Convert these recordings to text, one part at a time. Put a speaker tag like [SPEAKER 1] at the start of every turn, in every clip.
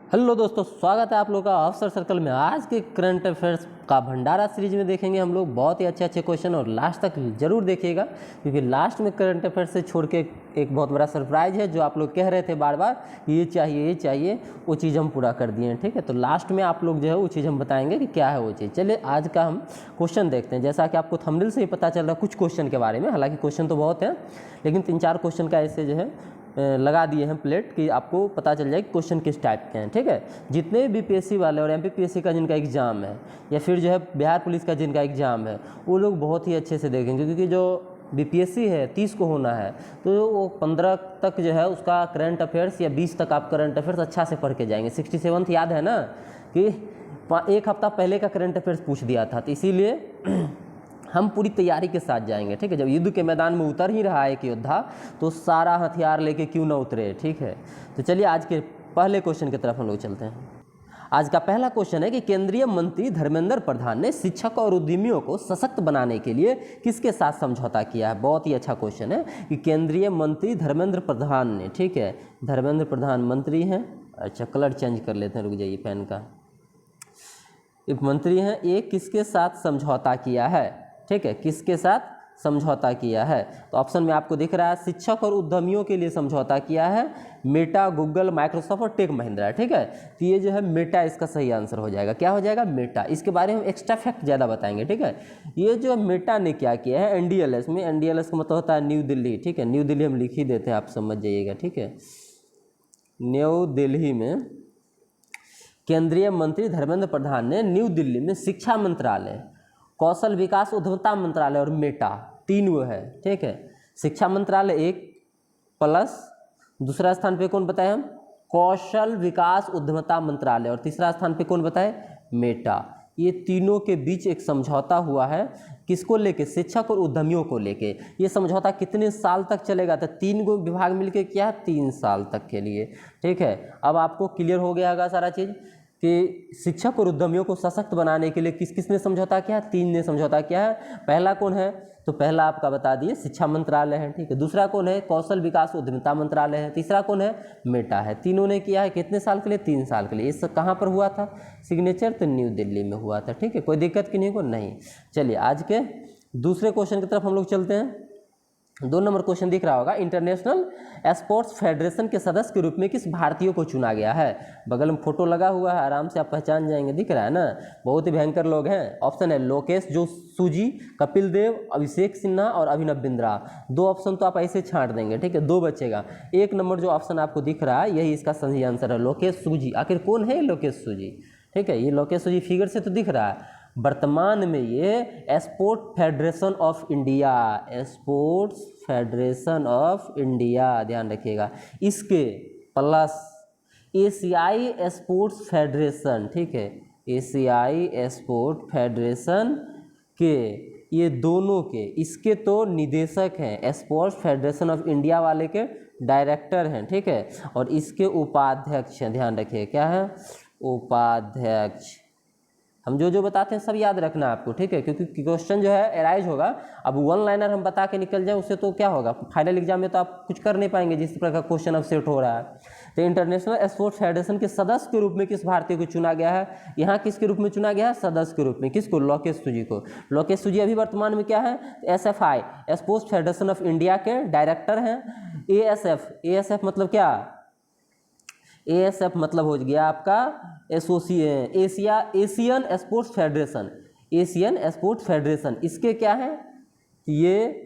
[SPEAKER 1] Hello दोस्तों, स्वागत है आप लोगों का अफसर सर्कल में। आज के करंट अफेयर्स का भंडारा सीरीज में देखेंगे हम लोग बहुत ही अच्छे अच्छे क्वेश्चन, और लास्ट तक जरूर देखिएगा क्योंकि लास्ट में करंट अफेयर्स से छोड़ के एक बहुत बड़ा सरप्राइज है जो आप लोग कह रहे थे बार बार ये चाहिए, वो चीज़ हम पूरा कर दिए हैं। ठीक है, तो लास्ट में आप लोग जो है वो चीज़ हम बताएंगे कि क्या है वो चीज़। चलिए आज का हम क्वेश्चन देखते हैं। जैसा कि आपको थंबनेल से ही पता चल रहा है कुछ क्वेश्चन के बारे में, हालांकि क्वेश्चन तो बहुत हैं लेकिन 3-4 क्वेश्चन का ऐसे जो है लगा दिए हैं प्लेट कि आपको पता चल जाए कि क्वेश्चन किस टाइप के हैं। ठीक है, जितने भी बीपीएससी वाले और एमपीपीएससी का जिनका एग्ज़ाम है या फिर जो है बिहार पुलिस का जिनका एग्ज़ाम है वो लोग बहुत ही अच्छे से देखेंगे, क्योंकि जो बीपीएससी है 30 को होना है तो वो 15 तक जो है उसका करंट अफेयर्स या 20 तक आप करंट अफेयर्स अच्छा से पढ़ के जाएंगे। 67th याद है ना कि एक हफ्ता पहले का करंट अफेयर्स पूछ दिया था, तो इसीलिए हम पूरी तैयारी के साथ जाएंगे। ठीक है, जब युद्ध के मैदान में उतर ही रहा है एक योद्धा तो सारा हथियार लेके क्यों ना उतरे। ठीक है, तो चलिए आज के पहले क्वेश्चन की तरफ हम लोग चलते हैं। आज का पहला क्वेश्चन है कि केंद्रीय मंत्री धर्मेंद्र प्रधान ने शिक्षक और उद्यमियों को सशक्त बनाने के लिए किसके साथ समझौता किया है। बहुत ही अच्छा क्वेश्चन है कि केंद्रीय मंत्री धर्मेंद्र प्रधान ने, ठीक है, धर्मेंद्र प्रधान मंत्री हैं। अच्छा, कलर चेंज कर लेते हैं, रुक जाइए पेन का। एक मंत्री हैं, ये किसके साथ समझौता किया है। ठीक है, किसके साथ समझौता किया है, तो ऑप्शन में आपको दिख रहा है शिक्षक और उद्यमियों के लिए समझौता किया है मेटा, गूगल, माइक्रोसॉफ्ट और टेक महिंद्रा। ठीक है, तो ये जो है मेटा इसका सही आंसर हो जाएगा। क्या हो जाएगा? मेटा। इसके बारे में एक्स्ट्रा फैक्ट ज़्यादा बताएंगे। ठीक है, ये जो मेटा ने क्या किया है एनडीएलएस में, एनडीएलएस का मतलब होता है न्यू दिल्ली। ठीक है, न्यू दिल्ली हम लिख ही देते हैं, आप समझ जाइएगा। ठीक है, न्यू दिल्ली में केंद्रीय मंत्री धर्मेंद्र प्रधान ने न्यू दिल्ली में शिक्षा मंत्रालय, कौशल विकास उद्यमिता मंत्रालय और मेटा, 3 वो है। ठीक है, शिक्षा मंत्रालय 1 प्लस दूसरा स्थान पे कौन बताए हम, कौशल विकास उद्यमिता मंत्रालय, और तीसरा स्थान पे कौन बताए, मेटा। ये तीनों के बीच एक समझौता हुआ है, किसको लेके, शिक्षक और उद्यमियों को लेके। ये समझौता कितने साल तक चलेगा, तो 3 गो विभाग मिलके क्या, 3 साल तक के लिए। ठीक है, अब आपको क्लियर हो गया होगा सारा चीज़ कि शिक्षक और उद्यमियों को सशक्त बनाने के लिए किस किस ने समझौता किया, 3 ने समझौता किया है। पहला कौन है, तो पहला आपका बता दिए शिक्षा मंत्रालय है। ठीक है, दूसरा कौन है, कौशल विकास उद्यमिता मंत्रालय है, तीसरा कौन है, मेटा है। तीनों ने किया है कितने साल के लिए, 3 साल के लिए। इस कहाँ पर हुआ था सिग्नेचर, तो न्यू दिल्ली में हुआ था। ठीक है, कोई दिक्कत की नहीं को नहीं। चलिए आज के दूसरे क्वेश्चन की तरफ हम लोग चलते हैं। 2 नंबर क्वेश्चन दिख रहा होगा, इंटरनेशनल स्पोर्ट्स फेडरेशन के सदस्य के रूप में किस भारतीय को चुना गया है। बगल में फोटो लगा हुआ है, आराम से आप पहचान जाएंगे, दिख रहा है ना, बहुत ही भयंकर लोग हैं। ऑप्शन है लोकेश जोशी, कपिल देव, अभिषेक सिन्हा और अभिनव बिंद्रा। 2 ऑप्शन तो आप ऐसे छांट देंगे। ठीक है, 2 बचेगा। 1 नंबर जो ऑप्शन आपको दिख रहा है यही इसका सही आंसर है, लोकेश जोशी। आखिर कौन है लोकेश जोशी? ठीक है, ये लोकेश जोशी फिगर से तो दिख रहा है, वर्तमान में ये sport federation of India, sports federation of India, ध्यान रखिएगा, इसके प्लस एशियाई स्पोर्ट्स फेडरेशन, ठीक है, एशियाई स्पोर्ट फेडरेशन के, ये दोनों के, इसके तो निदेशक हैं, स्पोर्ट्स फेडरेशन ऑफ इंडिया वाले के डायरेक्टर हैं। ठीक है, और इसके उपाध्यक्ष हैं, ध्यान रखिए क्या है, उपाध्यक्ष। हम जो बताते हैं सब याद रखना है आपको। ठीक है, क्योंकि क्वेश्चन जो है एराइज होगा। अब 1 लाइनर हम बता के निकल जाए उससे तो क्या होगा, फाइनल एग्जाम में तो आप कुछ कर नहीं पाएंगे जिस प्रकार क्वेश्चन अब सेट हो रहा है। तो इंटरनेशनल स्पोर्ट्स फेडरेशन के सदस्य के रूप में किस भारतीय को चुना गया है, यहाँ किसके रूप में चुना गया है, सदस्य के रूप में, किसको, लोकेश जोशी को। लोकेश जोशी अभी वर्तमान में क्या है, SFI sports federation of India के डायरेक्टर हैं। ASF मतलब क्या, ASF मतलब हो गया आपका Asian sports federation, Asian sports federation, इसके क्या है, ये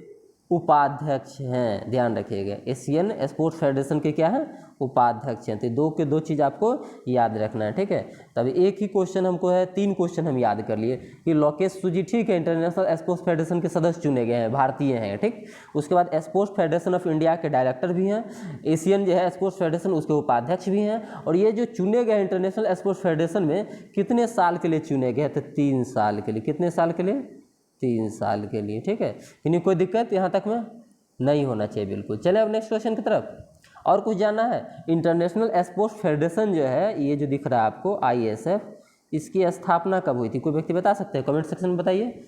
[SPEAKER 1] उपाध्यक्ष हैं, ध्यान रखिएगा। एशियन स्पोर्ट्स फेडरेशन के क्या है, उपाध्यक्ष हैं। तो 2 के 2 चीज़ आपको याद रखना है। ठीक है, तब एक ही क्वेश्चन हमको है, 3 क्वेश्चन हम याद कर लिए कि लोकेश जोशी, ठीक है, इंटरनेशनल स्पोर्ट्स फेडरेशन के सदस्य चुने गए हैं, भारतीय हैं। ठीक, उसके बाद स्पोर्ट्स फेडरेशन ऑफ इंडिया के डायरेक्टर भी हैं, एशियन जो है स्पोर्ट्स फेडरेशन उसके उपाध्यक्ष भी हैं, और ये जो चुने गए इंटरनेशनल स्पोर्ट्स फेडरेशन में कितने साल के लिए चुने गए, तो 3 साल के लिए। कितने साल के लिए, 3 साल के लिए। ठीक है, यानी कोई दिक्कत यहाँ तक में नहीं होना चाहिए, बिल्कुल। चले अब नेक्स्ट क्वेश्चन की तरफ। और कुछ जानना है, इंटरनेशनल स्पोर्ट्स फेडरेशन जो है, ये जो दिख रहा है आपको ISF, इसकी स्थापना कब हुई थी, कोई व्यक्ति बता सकते हैं, कमेंट सेक्शन में बताइए।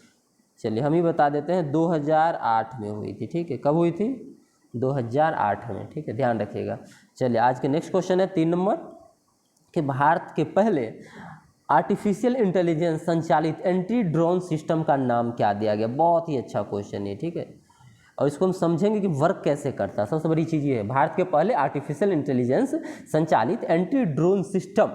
[SPEAKER 1] चलिए हम ही बता देते हैं, 2008 में हुई थी। ठीक है, कब हुई थी, 2008 में। ठीक है, ध्यान रखिएगा। चलिए आज के नेक्स्ट क्वेश्चन है 3 नंबर, कि भारत के पहले आर्टिफिशियल इंटेलिजेंस संचालित एंटी ड्रोन सिस्टम का नाम क्या दिया गया। बहुत ही अच्छा क्वेश्चन है, ठीक है, और इसको हम समझेंगे कि वर्क कैसे करता है। सबसे बड़ी चीज़ ये है, भारत के पहले आर्टिफिशियल इंटेलिजेंस संचालित एंटी ड्रोन सिस्टम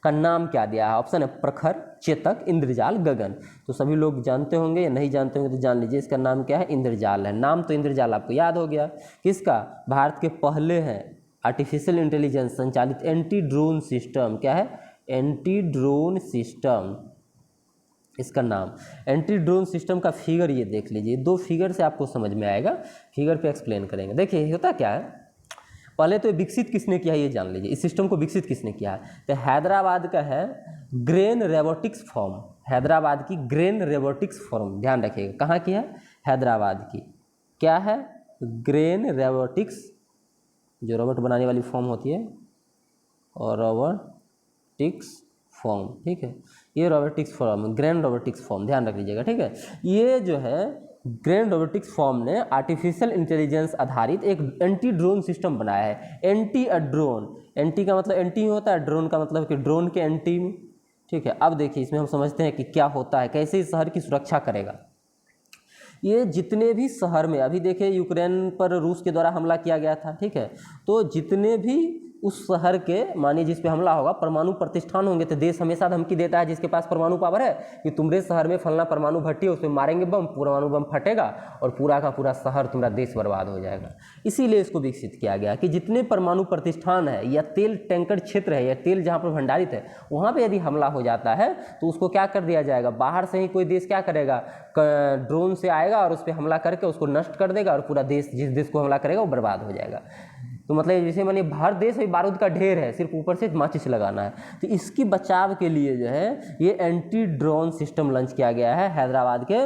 [SPEAKER 1] का नाम क्या दिया है। ऑप्शन है प्रखर, चेतक, इंद्रजाल, गगन। तो सभी लोग जानते होंगे या नहीं जानते होंगे तो जान लीजिए, इसका नाम क्या है, इंद्रजाल है। नाम तो इंद्रजाल आपको याद हो गया, किसका, भारत के पहले हैं आर्टिफिशियल इंटेलिजेंस संचालित एंटी ड्रोन सिस्टम, क्या है, एंटी ड्रोन सिस्टम, इसका नाम। एंटी ड्रोन सिस्टम का फिगर ये देख लीजिए, 2 फिगर से आपको समझ में आएगा, फिगर पे एक्सप्लेन करेंगे। देखिए होता क्या है, पहले तो विकसित किसने किया ये जान लीजिए, इस सिस्टम को विकसित किसने किया है, तो हैदराबाद का है ग्रेन रोबोटिक्स फॉर्म, हैदराबाद की ग्रेन रोबोटिक्स फॉर्म, ध्यान रखिएगा, कहाँ की है, हैदराबाद की, क्या है, ग्रेन रोबोटिक्स, जो रोबोट बनाने वाली फॉर्म होती है, और रोबोटिक्स फॉर्म, ठीक है, ये robotics form, grain robotics form, ध्यान रख लीजिएगा, ठीक है। ये जो है ग्रेन रोबोटिक्स फॉर्म ने आर्टिफिशियल इंटेलिजेंस आधारित एक एंटी ड्रोन सिस्टम बनाया है। एंटी ड्रोन, एंटी का मतलब एंटी होता है, ड्रोन का मतलब कि ड्रोन के एंटी में, ठीक है। अब देखिए इसमें हम समझते हैं कि क्या होता है, कैसे इस शहर की सुरक्षा करेगा। ये जितने भी शहर में, अभी देखिए यूक्रेन पर रूस के द्वारा हमला किया गया था, ठीक है, तो जितने भी उस शहर के, मानिए जिस पे हमला होगा, परमाणु प्रतिष्ठान होंगे, तो देश हमेशा धमकी देता है जिसके पास परमाणु पावर है कि तुम्हारे शहर में फलना परमाणु भट्टी है, उसमें मारेंगे बम, परमाणु बम फटेगा और पूरा का पूरा शहर, तुम्हारा देश बर्बाद हो जाएगा। इसीलिए इसको विकसित किया गया कि जितने परमाणु प्रतिष्ठान है या तेल टैंकर क्षेत्र है या तेल जहाँ पर भंडारित है, वहाँ पर यदि हमला हो जाता है तो उसको क्या कर दिया जाएगा, बाहर से ही कोई देश क्या करेगा, ड्रोन से आएगा और उस पर हमला करके उसको नष्ट कर देगा और पूरा देश, जिस देश को हमला करेगा वो बर्बाद हो जाएगा। तो मतलब जैसे मानिए बाहर देश में बारूद का ढेर है, सिर्फ ऊपर से माचिस लगाना है, तो इसकी बचाव के लिए जो है ये एंटी ड्रोन सिस्टम लॉन्च किया गया है हैदराबाद के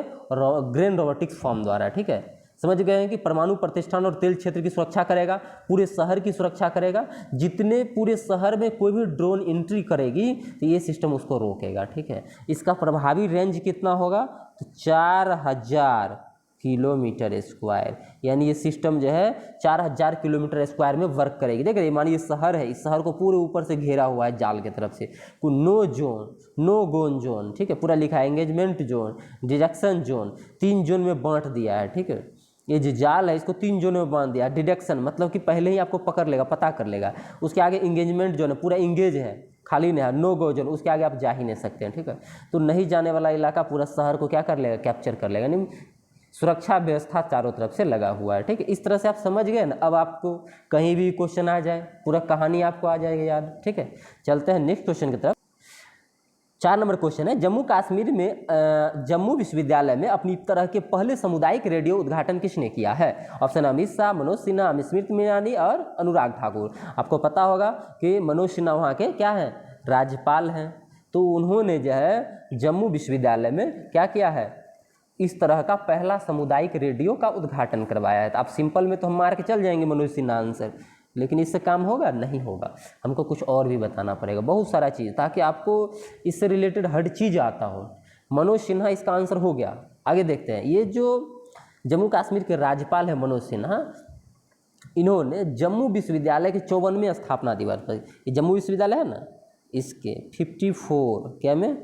[SPEAKER 1] ग्रेन रोबोटिक्स फॉर्म द्वारा, ठीक है। समझ गए हैं कि परमाणु प्रतिष्ठान और तेल क्षेत्र की सुरक्षा करेगा, पूरे शहर की सुरक्षा करेगा, जितने पूरे शहर में कोई भी ड्रोन एंट्री करेगी तो ये सिस्टम उसको रोकेगा, ठीक है। इसका प्रभावी रेंज कितना होगा, तो 4000 किलोमीटर स्क्वायर, यानी ये सिस्टम जो है 4000 किलोमीटर स्क्वायर में वर्क करेगी। देख रहे मानिए ये शहर है, इस शहर को पूरे ऊपर से घेरा हुआ है जाल की तरफ से, को नो जोन, नो गोन जोन, ठीक है, पूरा लिखा है, engagement zone, deduction zone, 3 zone में बांट दिया है, ठीक है। ये जो जाल है इसको 3 जोन में बांध दिया। डिडक्शन मतलब कि पहले ही आपको पकड़ लेगा, पता कर लेगा, उसके आगे इंगेजमेंट जोन है, पूरा इंगेज है, खाली नहीं है, नो गो जोन, उसके आगे आप जा ही नहीं सकते हैं, ठीक है। तो नहीं जाने वाला इलाका पूरा शहर को क्या कर लेगा, कैप्चर कर लेगा, यानी सुरक्षा व्यवस्था चारों तरफ से लगा हुआ है, ठीक है। इस तरह से आप समझ गए ना। अब आपको कहीं भी क्वेश्चन आ जाए, पूरा कहानी आपको आ जाएगी याद, ठीक है। चलते हैं नेक्स्ट क्वेश्चन की तरफ। 4 नंबर क्वेश्चन है, जम्मू कश्मीर में जम्मू विश्वविद्यालय में अपनी तरह के पहले सामुदायिक रेडियो उद्घाटन किसने किया है। ऑप्शन अमित शाह, मनोज सिन्हा, स्मृति ईरानी और अनुराग ठाकुर। आपको पता होगा कि मनोज सिन्हा वहाँ के क्या हैं, राज्यपाल हैं, तो उन्होंने जो है जम्मू विश्वविद्यालय में क्या किया है, इस तरह का पहला सामुदायिक रेडियो का उद्घाटन करवाया है। तो आप सिंपल में तो हम मार के चल जाएंगे मनोज सिन्हा आंसर, लेकिन इससे काम होगा, नहीं होगा, हमको कुछ और भी बताना पड़ेगा, बहुत सारा चीज़, ताकि आपको इससे रिलेटेड हर चीज़ आता हो। मनोज सिन्हा इसका आंसर हो गया। आगे देखते हैं, ये जो जम्मू कश्मीर के राज्यपाल हैं मनोज सिन्हा, इन्होंने जम्मू विश्वविद्यालय के 54वें स्थापना दिवस पर, ये जम्मू विश्वविद्यालय है ना, इसके 54 क्या में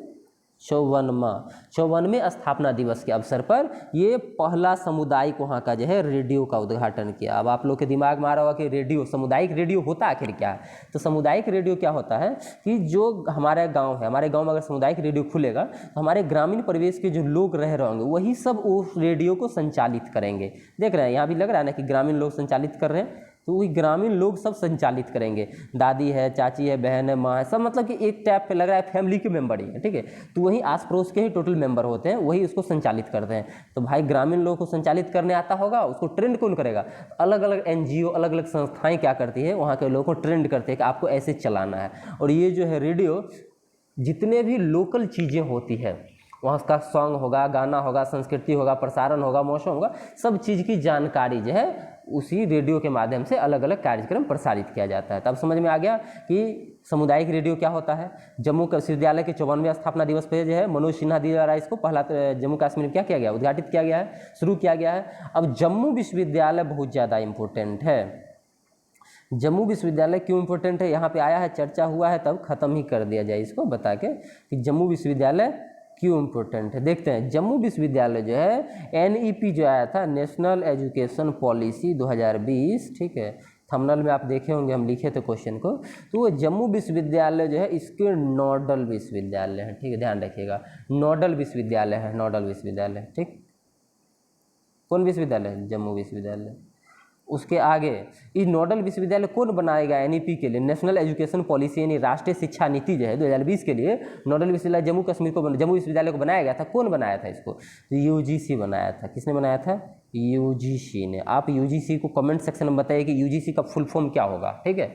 [SPEAKER 1] 54वें स्थापना दिवस के अवसर पर ये पहला सामुदायिक वहाँ का जो है रेडियो का उद्घाटन किया। अब आप लोग के दिमाग में आ रहा होगा कि रेडियो, सामुदायिक रेडियो होता आखिर क्या है। तो सामुदायिक रेडियो क्या होता है कि जो हमारा गांव है, हमारे गांव में अगर सामुदायिक रेडियो खुलेगा तो हमारे ग्रामीण परिवेश के जो लोग रह रहे होंगे वही सब उस रेडियो को संचालित करेंगे। देख रहे हैं यहाँ भी लग रहा है ना कि ग्रामीण लोग संचालित कर रहे हैं, तो वही ग्रामीण लोग सब संचालित करेंगे। दादी है, चाची है, बहन है, माँ है, सब मतलब कि एक टाइप पे लग रहा है फैमिली के मेंबर ही है, ठीक है। तो वही आस पड़ोस के ही टोटल मेंबर होते हैं, वही उसको संचालित करते हैं। तो भाई ग्रामीण लोगों को संचालित करने आता होगा, उसको ट्रेंड कौन करेगा, अलग अलग NGO, अलग अलग संस्थाएं क्या करती है, वहाँ के लोगों को ट्रेंड करते हैं कि आपको ऐसे चलाना है। और ये जो है रेडियो, जितने भी लोकल चीज़ें होती है, वहाँ का सॉन्ग होगा, गाना होगा, संस्कृति होगा, प्रसारण होगा, मौसम होगा, सब चीज़ की जानकारी जो है उसी रेडियो के माध्यम से अलग अलग कार्यक्रम प्रसारित किया जाता है। तब समझ में आ गया कि सामुदायिक रेडियो क्या होता है। जम्मू विश्वविद्यालय के 54वें स्थापना दिवस पर जो है मनोज सिन्हा द्वारा इसको पहला जम्मू कश्मीर में क्या किया गया, उद्घाटित किया गया है, शुरू किया गया है। अब जम्मू विश्वविद्यालय बहुत ज़्यादा इम्पोर्टेंट है। जम्मू विश्वविद्यालय क्यों इम्पोर्टेंट है, यहाँ पे आया है, चर्चा हुआ है, तब खत्म ही कर दिया जाए इसको बता के कि जम्मू विश्वविद्यालय क्यों इम्पोर्टेंट है। देखते हैं, जम्मू विश्वविद्यालय जो है NEP जो आया था, नेशनल एजुकेशन पॉलिसी 2020, ठीक है, थंबनेल में आप देखे होंगे हम लिखे थे क्वेश्चन को, तो वो जम्मू विश्वविद्यालय जो है इसके नोडल विश्वविद्यालय है, ठीक है, ध्यान रखिएगा, नोडल विश्वविद्यालय है, नोडल विश्वविद्यालय, ठीक, कौन विश्वविद्यालय, जम्मू विश्वविद्यालय। उसके आगे ये नोडल विश्वविद्यालय कौन बनाएगा NEP के लिए, नेशनल एजुकेशन पॉलिसी यानी राष्ट्रीय शिक्षा नीति जो है 2020 के लिए नोडल विश्वविद्यालय जम्मू कश्मीर को जम्मू विश्वविद्यालय को बनाया गया था। कौन बनाया था इसको, तो UGC बनाया था। किसने बनाया था, UGC ने। आप UGC को कमेंट सेक्शन में बताइए कि UGC का फुल फॉर्म क्या होगा, ठीक है।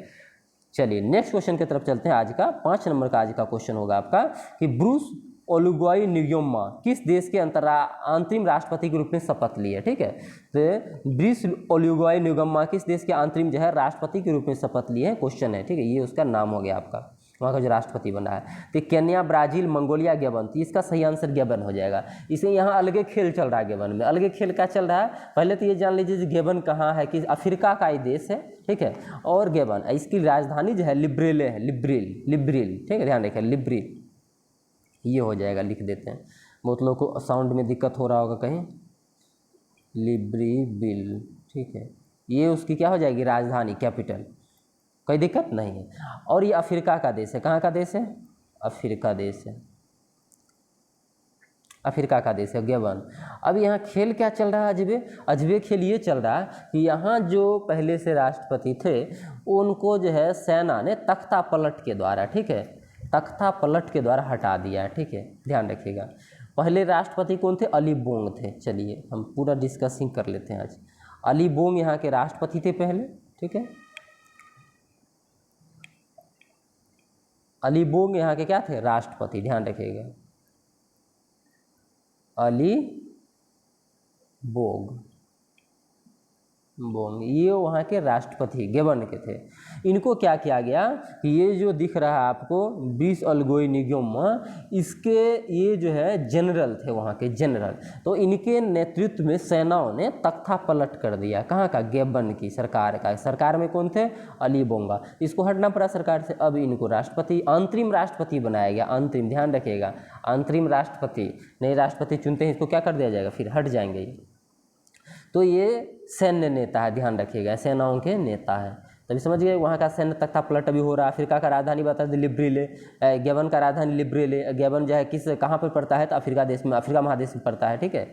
[SPEAKER 1] चलिए नेक्स्ट क्वेश्चन की तरफ चलते हैं। आज का 5 नंबर का आज का क्वेश्चन होगा आपका कि ब्रूस ओलुगुआई न्गुयेमा किस देश के अंतरिम राष्ट्रपति के रूप में शपथ लिए, ठीक है। तो ब्रूस ओलुगुआई न्गुयेमा किस देश के अंतरिम जो है राष्ट्रपति के रूप में शपथ लिए हैं, क्वेश्चन है, ठीक है, ये उसका नाम हो गया आपका, वहाँ का जो राष्ट्रपति बना है। तो केन्या, ब्राजील, मंगोलिया, गैबन, तो इसका सही आंसर गैबन हो जाएगा। इसे यहाँ अलगे खेल चल रहा है, गैबन में अलगे खेल क्या चल रहा है, पहले तो ये जान लीजिए गैबन कहाँ है, कि अफ्रीका का ही देश है, ठीक है, और गैबन इसकी राजधानी जो है लिब्रेले है, लिब्रिल, ठीक है, ध्यान रखिए लिब्रिल, ये हो जाएगा, लिख देते हैं, बहुत लोगों को साउंड में दिक्कत हो रहा होगा कहीं, लिब्रिविल, ठीक है, ये उसकी क्या हो जाएगी राजधानी, कैपिटल, कोई दिक्कत नहीं है। और ये अफ्रीका का देश है, कहाँ का देश है, अफ्रीका देश है, अफ्रीका का देश है गैबन। अब यहाँ खेल क्या चल रहा है, अजबे खेल ये चल रहा है कि यहाँ जो पहले से राष्ट्रपति थे उनको जो है सेना ने तख्ता पलट के द्वारा, ठीक है, तख्ता पलट के द्वारा हटा दिया है, ठीक है, ध्यान रखिएगा। पहले राष्ट्रपति कौन थे, अली बोंग थे। चलिए हम पूरा डिस्कसिंग कर लेते हैं आज। अली बोंग यहाँ के राष्ट्रपति थे पहले, ठीक है, अली बोंग यहाँ के क्या थे, राष्ट्रपति, ध्यान रखिएगा, अली बोंग, ये वहाँ के राष्ट्रपति गैबन के थे। इनको क्या किया गया कि ये जो दिख रहा है आपको ब्रूस ओलुगुआई न्गुयेमा, इसके ये जो है जनरल थे, वहाँ के जनरल, तो इनके नेतृत्व में सेनाओं ने तख्ता पलट कर दिया, कहाँ का, गैबन की सरकार का। सरकार में कौन थे, अली बोंगा, इसको हटना पड़ा सरकार से। अब इनको राष्ट्रपति, अंतरिम राष्ट्रपति बनाया गया, अंतरिम, ध्यान रखिएगा, अंतरिम राष्ट्रपति, नए राष्ट्रपति चुनते हैं, इसको क्या कर दिया जाएगा, फिर हट जाएंगे। तो ये सैन्य नेता है, ध्यान रखिएगा, सेनाओं के नेता है, तभी समझ गए। वहाँ का सैन्य तख्ता पलट अभी हो रहा है। अफ्रीका का राजधानी बता दें लिब्रेले, गैबन का राजधानी लिब्रेले, गैबन जो है किस कहाँ पर पड़ता है, तो अफ्रीका देश में, अफ्रीका महादेश में पड़ता है, ठीक है।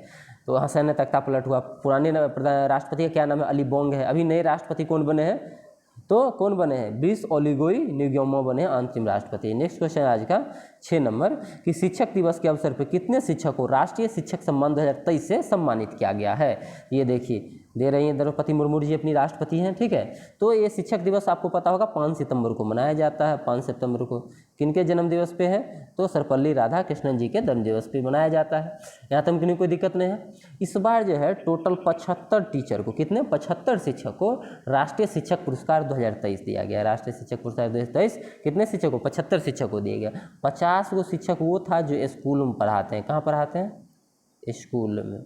[SPEAKER 1] तो वहाँ सैन्य तख्ता पलट हुआ। पुराने राष्ट्रपति का क्या नाम है, अली बोंग है। अभी नए राष्ट्रपति कौन बने हैं, तो कौन बने हैं, ब्रूस ओलुगुआई न्गुयेमा बने अंतिम राष्ट्रपति। नेक्स्ट क्वेश्चन आज का 6 नंबर कि शिक्षक दिवस के अवसर पर कितने शिक्षक को राष्ट्रीय शिक्षक सम्मान 2023 से सम्मानित किया गया है। ये देखिए दे रही हैं द्रौपदी मुर्मू जी, अपनी राष्ट्रपति हैं, ठीक है। तो ये शिक्षक दिवस आपको पता होगा 5 सितंबर को मनाया जाता है। 5 सितंबर को किनके जन्म दिवस पे है, तो सर्वपल्ली राधाकृष्णन जी के जन्म दिवस पे मनाया जाता है। यहाँ तक किन्हीं कोई दिक्कत नहीं है। इस बार जो है टोटल 75 टीचर को, कितने 75 शिक्षक को राष्ट्रीय शिक्षक पुरस्कार 2023 दिया गया। राष्ट्रीय शिक्षक पुरस्कार 2023 कितने शिक्षक को, 75 शिक्षक को दिया गया। 50 को शिक्षक वो था जो स्कूल में पढ़ाते हैं, कहाँ पढ़ाते हैं, स्कूल में।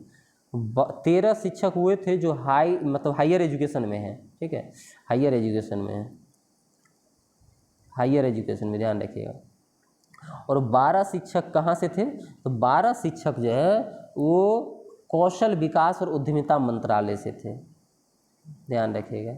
[SPEAKER 1] 13 शिक्षक हुए थे जो हायर एजुकेशन में है, ठीक है, हायर एजुकेशन में है, हायर एजुकेशन में ध्यान रखिएगा। और 12 शिक्षक कहाँ से थे, तो 12 शिक्षक जो है वो कौशल विकास और उद्यमिता मंत्रालय से थे, ध्यान रखिएगा।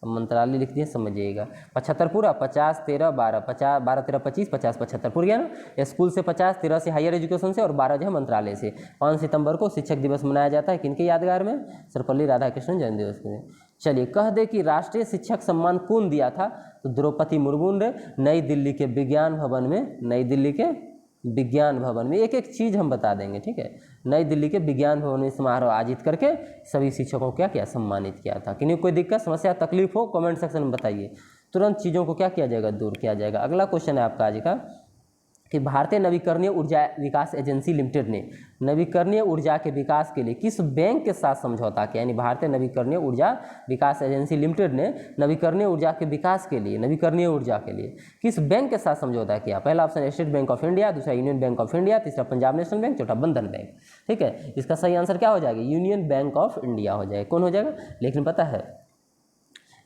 [SPEAKER 1] मंत्रालय लिख दिए, समझिएगा। 75 पूरा, 50 13 12, 50 12 13 25, 50 75 पूरा गया ना। स्कूल से 50, 13 से हायर एजुकेशन से और 12 जो है मंत्रालय से। 5 सितंबर को शिक्षक दिवस मनाया जाता है, किनके यादगार में, सर्वपल्ली राधाकृष्णन जन्म दिवस में। चलिए कह दे कि राष्ट्रीय शिक्षक सम्मान कौन दिया था, तो द्रौपदी मुर्मू ने नई दिल्ली के विज्ञान भवन में, नई दिल्ली के विज्ञान भवन में, एक एक चीज़ हम बता देंगे, ठीक है। नई दिल्ली के विज्ञान भवन में समारोह आयोजित करके सभी शिक्षकों को क्या किया, सम्मानित किया था। किन्हीं कोई दिक्कत, समस्या, तकलीफ हो कमेंट सेक्शन में बताइए, तुरंत चीज़ों को क्या किया जाएगा, दूर किया जाएगा। अगला क्वेश्चन है आपका आज का कि भारतीय नवीकरणीय ऊर्जा विकास एजेंसी लिमिटेड ने नवीकरणीय ऊर्जा के विकास के लिए किस बैंक के साथ समझौता किया। यानी भारतीय नवीकरणीय ऊर्जा विकास एजेंसी लिमिटेड ने नवीकरणीय ऊर्जा के विकास के लिए, नवीकरणीय ऊर्जा के लिए किस बैंक के साथ समझौता किया। पहला option state bank of India, दूसरा यूनियन बैंक ऑफ इंडिया, तीसरा पंजाब नेशनल बैंक, चौथा बंधन बैंक, ठीक है। इसका सही आंसर क्या हो जाएगा, यूनियन बैंक ऑफ इंडिया हो जाएगा। कौन हो जाएगा, लेकिन पता है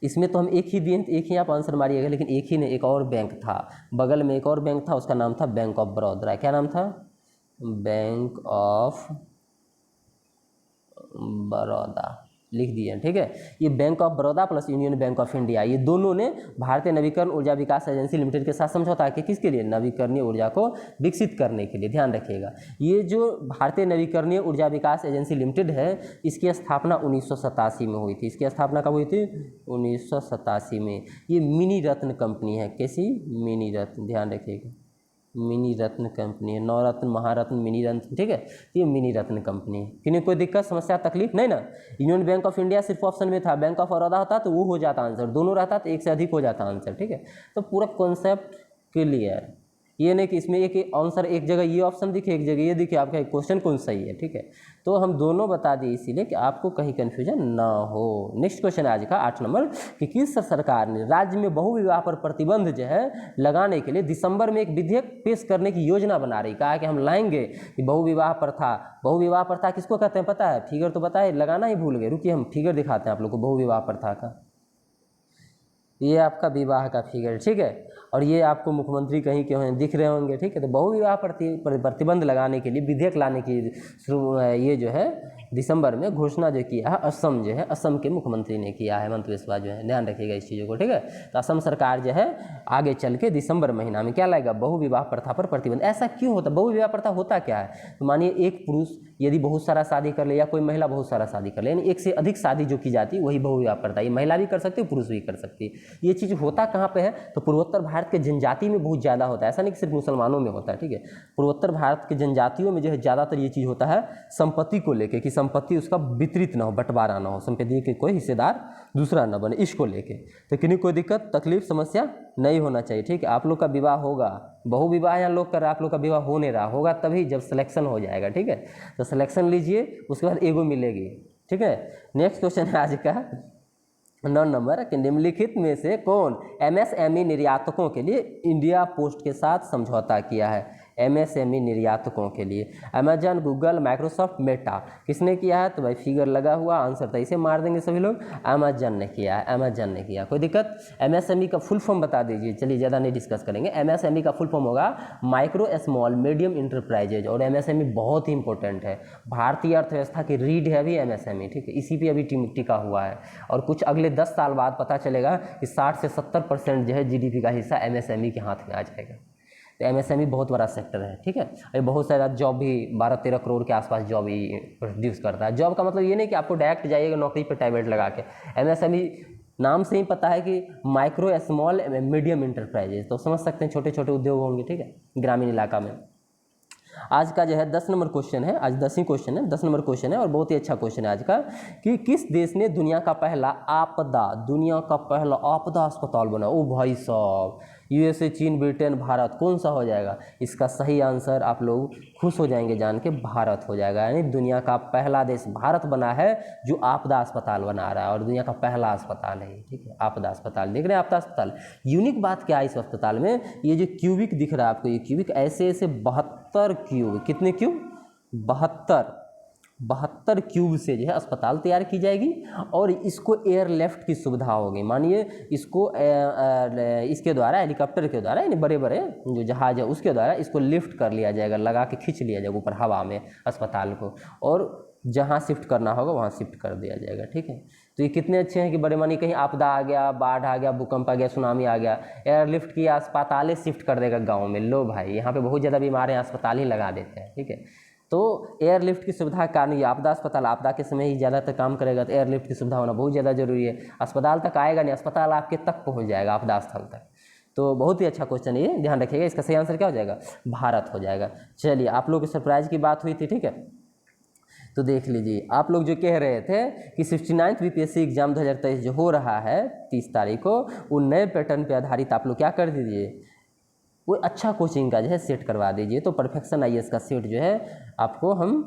[SPEAKER 1] इसमें तो हम एक ही दिए तो एक ही आप आंसर मारिएगा, लेकिन एक ही नहीं, एक और बैंक था बगल में, एक और बैंक था, उसका नाम था बैंक ऑफ बड़ौदा। क्या नाम था? बैंक ऑफ बड़ौदा लिख दिए, ठीक है। ये bank of Baroda plus union bank of India, ये दोनों ने भारतीय नवीकरण ऊर्जा विकास एजेंसी लिमिटेड के साथ समझौता किया। किसके लिए? नवीकरणीय ऊर्जा को विकसित करने के लिए। ध्यान रखिएगा, ये जो भारतीय नवीकरणीय ऊर्जा विकास एजेंसी लिमिटेड है, इसकी स्थापना 1987 में हुई थी। इसकी स्थापना कब हुई थी? 1987 में। ये मिनी रत्न कंपनी है। कैसी? मिनी रत्न, ध्यान रखिएगा, मिनी रत्न कंपनी है। नवरत्न, महारत्न, मिनी रत्न, ठीक है। ये मिनी रत्न कंपनी है। किन्हीं कोई दिक्कत, समस्या, तकलीफ नहीं ना? यूनियन बैंक ऑफ इंडिया सिर्फ ऑप्शन में था, बैंक ऑफ बड़ौदा होता तो वो हो जाता आंसर, दोनों रहता तो एक से अधिक हो जाता आंसर, ठीक है। तो पूरा कॉन्सेप्ट क्लियर, ये नहीं कि इसमें एक आंसर एक जगह ये ऑप्शन दिखे, एक जगह ये दिखे, आपका क्वेश्चन कौन सही है, ठीक है। तो हम दोनों बता दिए इसीलिए कि आपको कहीं कन्फ्यूजन ना हो। नेक्स्ट क्वेश्चन आज का 8 नंबर कि किस सरकार ने राज्य में बहुविवाह पर प्रतिबंध जो है लगाने के लिए दिसंबर में एक विधेयक पेश करने की योजना बना रही। कहा कि हम लाएंगे कि बहुविवाह प्रथा किसको कहते हैं पता है? फिगर तो पता है, लगाना ही भूल गए। रुकिए हम फिगर दिखाते हैं आप लोग को बहुविवाह प्रथा का। ये आपका विवाह का फिगर, ठीक है, और ये आपको मुख्यमंत्री कहीं के दिख रहे होंगे, ठीक है। तो बहुविवाह प्रतिबंध लगाने के लिए विधेयक लाने की ये जो है दिसंबर में घोषणा जो किया है असम जो है, असम के मुख्यमंत्री ने किया है, हेमंत बिस्वा जो है। ध्यान रखिएगा इस चीज़ों को, ठीक है। तो असम सरकार जो है आगे चल के दिसंबर महीना में क्या लाएगा? बहुविवाह प्रथा पर प्रतिबंध। ऐसा क्यों होता? बहुविवाह प्रथा होता क्या है? तो मानिए एक पुरुष यदि बहुत सारा शादी कर ले या कोई महिला बहुत सारा शादी कर ले, यानी एक से अधिक शादी जो की जाती है वही बहुविवाह प्रथा। ये महिला भी कर सकती है, पुरुष भी कर सकती है। ये चीज़ होता कहाँ पे है? तो पूर्वोत्तर भारत के जनजाति में बहुत ज़्यादा होता है। ऐसा नहीं कि सिर्फ मुसलमानों में होता है, ठीक है। पूर्वोत्तर भारत के जनजातियों में जो है ज़्यादातर ये चीज़ होता है संपत्ति को लेके, कि संपत्ति उसका वितरित ना हो, बंटवारा ना हो, संपत्ति के कोई हिस्सेदार दूसरा ना बने, इसको लेके। तो किन्हीं कोई दिक्कत, तकलीफ, समस्या नहीं होना चाहिए, ठीक है। आप लोग का विवाह होगा, बहुविवाह यहाँ लोग कर रहे हैं, आप लोग का विवाह हो नहीं रहा होगा तभी जब सिलेक्शन हो जाएगा, ठीक है। तो सिलेक्शन लीजिए, उसके बाद एगो मिलेगी, ठीक है। नेक्स्ट क्वेश्चन है आज का 9 नंबर कि निम्नलिखित में से कौन एमएसएमई निर्यातकों के लिए इंडिया पोस्ट के साथ समझौता किया है? एमएसएमई निर्यातकों के लिए अमेजन, गूगल, माइक्रोसॉफ्ट, मेटा, किसने किया है? तो भाई फिगर लगा हुआ, आंसर तो इसे मार देंगे सभी लोग। अमेजन ने किया है, अमेजन ने किया। कोई दिक्कत? एमएसएमई का फुल फॉर्म बता दीजिए, चलिए ज़्यादा नहीं डिस्कस करेंगे। एमएसएमई का फुल फॉर्म होगा माइक्रो स्मॉल मीडियम इंटरप्राइजेज, और एमएसएमई बहुत ही इंपॉर्टेंट है, भारतीय अर्थव्यवस्था की रीढ़ है अभी एमएसएमई, ठीक है। इसी पर अभी टिका हुआ है, और कुछ अगले 10 साल बाद पता चलेगा कि 60 से 70% जो है जीडीपी का हिस्सा एमएसएमई के हाथ में आ जाएगा। तो एमएसएमई बहुत बड़ा सेक्टर है, ठीक है। ये बहुत सारा जॉब भी 12-13 करोड़ के आसपास जॉब ही प्रोड्यूस करता है। जॉब का मतलब ये नहीं कि आपको डायरेक्ट जाइएगा नौकरी पे टाइबेट लगा के। एमएसएमई नाम से ही पता है कि माइक्रो स्मॉल मीडियम इंटरप्राइजेज, तो समझ सकते हैं छोटे छोटे उद्योग होंगे, ठीक है, ग्रामीण इलाका में। आज का जो है 10 नंबर क्वेश्चन है, आज 10 ही क्वेश्चन है, 10 नंबर क्वेश्चन है और बहुत ही अच्छा क्वेश्चन है आज का कि किस देश ने दुनिया का पहला आपदा अस्पताल बना? ओ भाई साहब, यूएसए, चीन, ब्रिटेन, भारत, कौन सा हो जाएगा? इसका सही आंसर आप लोग खुश हो जाएंगे जान के, भारत हो जाएगा। यानी दुनिया का पहला देश भारत बना है जो आपदा अस्पताल बना रहा है, और दुनिया का पहला अस्पताल है, ठीक है, आपदा अस्पताल। देख रहे हैं आपदा अस्पताल। यूनिक बात क्या है इस अस्पताल में? ये जो क्यूबिक दिख रहा है आपको, ये क्यूबिक ऐसे 72 क्यूब, कितने क्यूब? 72 क्यूब से जो है अस्पताल तैयार की जाएगी, और इसको एयरलिफ्ट की सुविधा होगी। मानिए इसको इसके द्वारा, हेलीकॉप्टर के द्वारा, यानी बड़े बड़े जो जहाज है उसके द्वारा इसको लिफ्ट कर लिया जाएगा, लगा के खींच लिया जाएगा ऊपर हवा में अस्पताल को, और जहाँ शिफ्ट करना होगा वहाँ शिफ्ट कर दिया जाएगा, ठीक है। तो ये कितने अच्छे हैं कि बड़े, मानी कहीं आपदा आ गया, बाढ़ आ गया, भूकंप आ गया, सुनामी आ गया, एयरलिफ्ट किया, अस्पताल शिफ्ट कर देगा गाँव में। लो भाई, यहाँ पे बहुत ज़्यादा बीमार हैं, अस्पताल ही लगा देते हैं, ठीक है। तो एयरलिफ्ट की सुविधा के कारण ये आपदा अस्पताल आपदा के समय ही ज़्यादातर काम करेगा, तो एयरलिफ्ट की सुविधा होना बहुत ज़्यादा जरूरी है। अस्पताल तक आएगा नहीं, अस्पताल आपके तक पहुँच जाएगा आपदा स्थल तक। तो बहुत ही अच्छा क्वेश्चन है ये, ध्यान रखिएगा। इसका सही आंसर क्या हो जाएगा? भारत हो जाएगा। चलिए, आप लोग की सरप्राइज की बात हुई थी, ठीक है। तो देख लीजिए, आप लोग जो कह रहे थे कि 69th बीपीएससी एग्जाम 2023 जो हो रहा है 30 तारीख को, वो नए पैटर्न पे आधारित आप लोग क्या कर दीजिए, वो अच्छा कोचिंग का जो है सेट करवा दीजिए। तो परफेक्शन आईएएस का सेट जो है आपको हम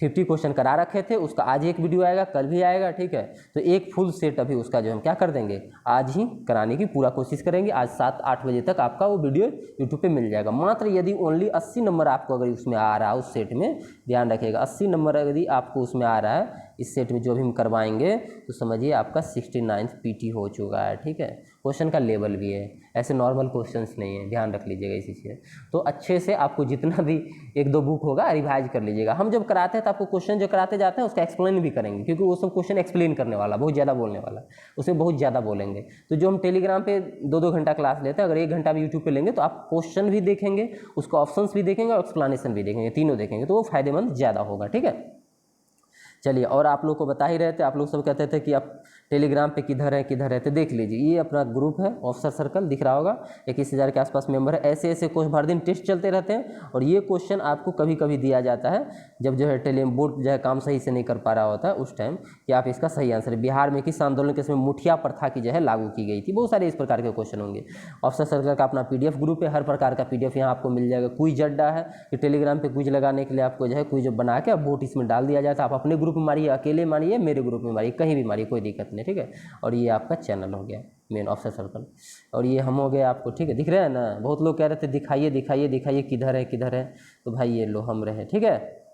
[SPEAKER 1] 50 क्वेश्चन करा रखे थे, उसका आज एक वीडियो आएगा, कल भी आएगा, ठीक है। तो एक फुल सेट अभी उसका जो हम क्या कर देंगे, आज ही कराने की पूरा कोशिश करेंगे। आज 7-8 बजे तक आपका वो वीडियो यूट्यूब पे मिल जाएगा। मात्र यदि ओनली 80 नंबर आपको अगर उसमें आ रहा है उस सेट में, ध्यान रखिएगा, 80 नंबर यदि आपको उसमें आ रहा है इस सेट में जो भी हम करवाएंगे तो समझिए आपका 69th पीटी हो चुका है। ठीक है, क्वेश्चन का लेवल भी है, ऐसे नॉर्मल क्वेश्चंस नहीं है, ध्यान रख लीजिएगा इसी चीज़। तो अच्छे से आपको जितना भी एक दो बुक होगा रिवाइज कर लीजिएगा। हम जब कराते हैं तो आपको क्वेश्चन जो कराते जाते हैं उसका एक्सप्लेन भी करेंगे, क्योंकि वो सब क्वेश्चन एक्सप्लेन करने वाला, बहुत ज़्यादा बोलने वाला, उसमें बहुत ज़्यादा बोलेंगे। तो जो हम टेलीग्राम पे 2-2 घंटा क्लास लेते हैं, अगर 1 घंटा भी यूट्यूब पे लेंगे तो आप क्वेश्चन भी देखेंगे, उसका ऑप्शंस भी देखेंगे और एक्सप्लेनेशन भी देखेंगे, तीनों देखेंगे, तो वो फायदेमंद ज़्यादा होगा। ठीक है, चलिए, और आप लोग को बता ही रहे थे, आप लोग सब कहते थे कि आप टेलीग्राम पे किधर है, तो देख लीजिए, ये अपना ग्रुप है ऑफिसर सर्कल, दिख रहा होगा, 21,000 के आसपास मेंबर है। ऐसे ऐसे क्वेश्चन हर दिन टेस्ट चलते रहते हैं, और ये क्वेश्चन आपको कभी कभी दिया जाता है जब जो है बोर्ड जो है काम सही से नहीं कर पा रहा होता है उस टाइम, कि आप इसका सही आंसर, बिहार में किस आंदोलन के समय मुठिया प्रथा की जो है लागू की गई थी, बहुत सारे इस प्रकार के क्वेश्चन होंगे। ऑफिसर सर्कल का अपना PDF ग्रुप है, हर प्रकार का PDF यहाँ आपको मिल जाएगा। क्विज अड्डा है कि टेलीग्राम पे क्विज लगाने के लिए आपको जो है क्विज बना के अब वोट इसमें डाल दिया जाता है, आप अपने ग्रुप में मारिए, अकेले मारिए, मेरे ग्रुप में मारिए, कहीं भी मारिए, कोई दिक्कत नहीं। ठीक है, और ये आपका चैनल हो गया मेन ऑफिसर सर्कल, और ये हम हो गए आपको। ठीक है, दिख रहे हैं ना, बहुत लोग कह रहे थे दिखाइए दिखाइए दिखाइए किधर है, तो भाई ये लो हम रहे। ठीक है,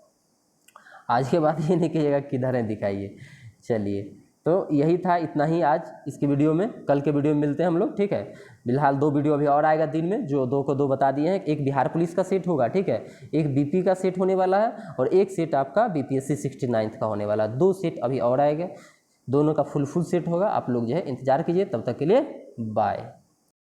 [SPEAKER 1] आज के बाद ये नहीं कहिएगा किधर है दिखाइए। चलिए, तो यही था, इतना ही आज इसकी वीडियो में, कल के वीडियो में मिलते हैं हम लोग। ठीक है, फिलहाल 2 वीडियो अभी और आएगा दिन में, जो 2 को 2 बता दिए हैं। एक बिहार पुलिस का सेट होगा, ठीक है, एक BP का सेट होने वाला है, और एक सेट आपका BPSC 69th का होने वाला है। 2 सेट अभी और आएंगे, दोनों का फुल सेट होगा। आप लोग जो है इंतजार कीजिए, तब तक के लिए बाय।